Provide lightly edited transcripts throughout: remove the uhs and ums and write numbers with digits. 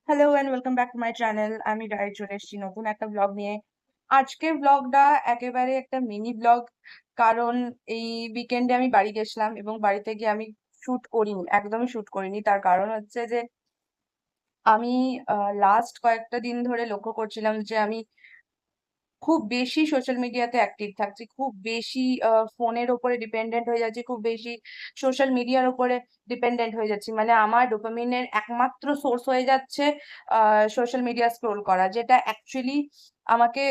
Hello and welcome back to my channel. আমি direct চলে এসেছি নতুন একটা ব্লগ নিয়ে। আজকের ব্লগটা একেবারে একটা মিনি ব্লগ। কারণ এই উইকেন্ডে আমি বাড়ি গেছিলাম এবং বাড়িতে গিয়ে আমি শুট করিনি, একদমই শুট করিনি। তার কারণ হচ্ছে যে আমি লাস্ট কয়েকটা দিন ধরে লক্ষ্য করছিলাম যে আমি খুব বেশি সোশ্যাল মিডিয়াতে অ্যাক্টিভ থাকছি, খুব বেশি ফোনের ওপরে ডিপেন্ডেন্ট হয়ে যাচ্ছি, খুব বেশি সোশ্যাল মিডিয়ার ওপরে ডিপেন্ডেন্ট হয়ে যাচ্ছি। মানে আমার ডোপামিনের একমাত্র সোর্স হয়ে যাচ্ছে সোশ্যাল মিডিয়া স্ক্রোল করা, যেটা অ্যাকচুয়ালি আমাকে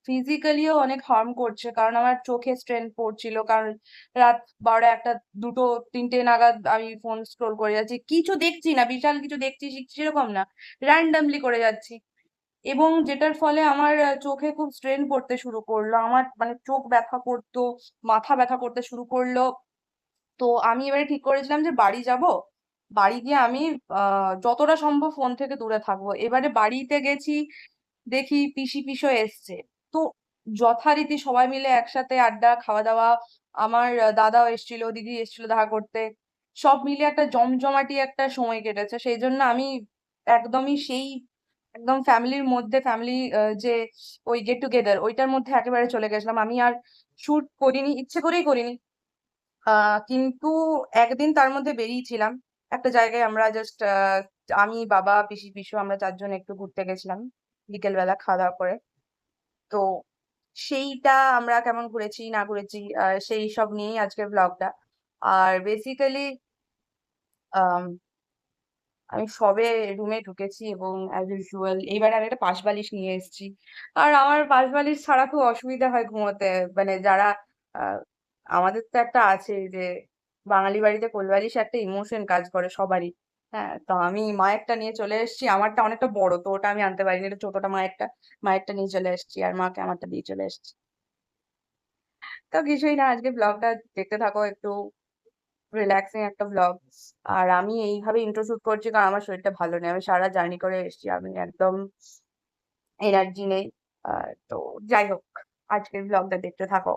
ফিজিক্যালিও অনেক হার্ম করছে। কারণ আমার চোখে স্ট্রেন পড়ছিল, কারণ রাত 12টা 1টা 2টো 3টে নাগাদ আমি ফোন স্ক্রোল করে যাচ্ছি। কিছু দেখছি না, বিশাল কিছু দেখছি শিখছি সেরকম না, র্যান্ডামলি করে যাচ্ছি। এবং যেটার ফলে আমার চোখে খুব স্ট্রেন পড়তে শুরু করলো, আমার মানে চোখ ব্যথা করতো, মাথা ব্যথা করতে শুরু করলো। তো আমি এবারে ঠিক করেছিলাম যে বাড়ি যাব, বাড়ি গিয়ে আমি যতটা সম্ভব ফোন থেকে দূরে থাকবো। এবারে বাড়িতে গেছি, দেখি পিসি পিসো এসছে। তো যথারীতি সবাই মিলে একসাথে আড্ডা খাওয়া দাওয়া, আমার দাদাও এসেছিল, দিদি এসেছিল দেখা করতে, সব মিলে একটা জমজমাটি একটা সময় কেটেছে। সেই জন্য আমি একদমই সেই একদম ফ্যামিলির মধ্যে ফ্যামিলি যে ওই গেট টুগেদার ওইটার মধ্যে একেবারে চলে গেছিলাম। আমি আর শুট করিনি, ইচ্ছে করেই করিনি। কিন্তু একদিন তার মধ্যে বেরিয়েছিলাম একটা জায়গায়, আমরা জাস্ট আমি বাবা পিসি পিসু আমরা চারজন একটু ঘুরতে গেছিলাম বিকেল বেলা খাওয়া দাওয়া করে। তো সেইটা আমরা কেমন ঘুরেছি না ঘুরেছি সেই সব নিয়েই আজকের ব্লগটা। আর বেসিক্যালি আমি সবে রুমে ঢুকেছি এবং অ্যাজ ইউজুয়াল এইবারে আমি একটা পাশ বালিশ নিয়ে এসেছি। আর আমার পাশ বালিশ ছাড়া খুব অসুবিধা হয় ঘুমোতে। মানে যারা আহ, আমাদের তো একটা আছে যে বাঙালি বাড়িতে কোলবালিশ একটা ইমোশন কাজ করে সবারই। হ্যাঁ, তো আমি মায়েরটা নিয়ে চলে এসেছি। আমারটা অনেকটা বড়, তো ওটা আমি আনতে পারিনি, এটা ছোটটা মায়েরটা। মায়েরটা নিয়ে চলে এসেছি আর মাকে আমারটা দিয়ে চলে এসেছি। তো কিছুই না, আজকে ব্লগটা দেখতে থাকো, একটু রিল্যাক্সিং একটা ব্লগ। আর আমি এইভাবে ইন্ট্রো শুট করছি কারণ আমার শরীরটা ভালো নেই, আমি সারা জার্নি করে এসেছি, আমি একদম এনার্জি নেই। তো যাই হোক, আজকের ব্লগটা দেখতে থাকো।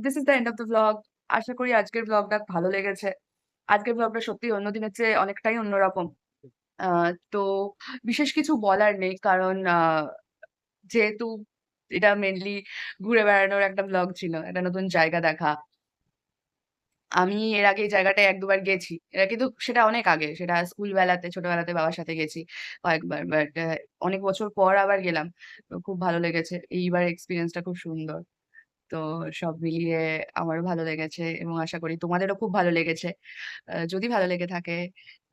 This is the end of the vlog. আশা করি আজকের ভ্লগটা ভালো লেগেছে। আজকের ভ্লগটা সত্যিই অন্য দিনের চেয়ে অনেকটাই অন্যরকম। তো বিশেষ কিছু বলার নেই। কারণ যেহেতু এটা মেইনলি ঘুরে বেড়ানোর একটা ভ্লগ ছিল। একটা নতুন জায়গা দেখা। আমি এর আগে এই জায়গাটায় ১-২ বার গেছি। কিন্তু সেটা অনেক আগে। সেটা স্কুল বেলাতে, ছোটবেলাতে বাবার সাথে গেছি কয়েকবার। বাট অনেক বছর পর আবার গেলাম। তো খুব ভালো লেগেছে। এইবার এক্সপেরিয়েন্সটা খুব সুন্দর। তো সব মিলিয়ে আমারও ভালো লেগেছে এবং আশা করি তোমাদেরও খুব ভালো লেগেছে। যদি ভালো লেগে থাকে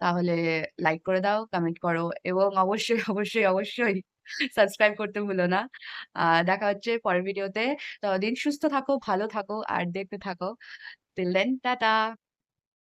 তাহলে লাইক করে দাও, কমেন্ট করো এবং অবশ্যই, অবশ্যই, অবশ্যই সাবস্ক্রাইব করতে ভুলো না। দেখা হচ্ছে পরের ভিডিওতে। ততদিন সুস্থ থাকো, ভালো থাকো আর দেখতে থাকো। Till then, tata.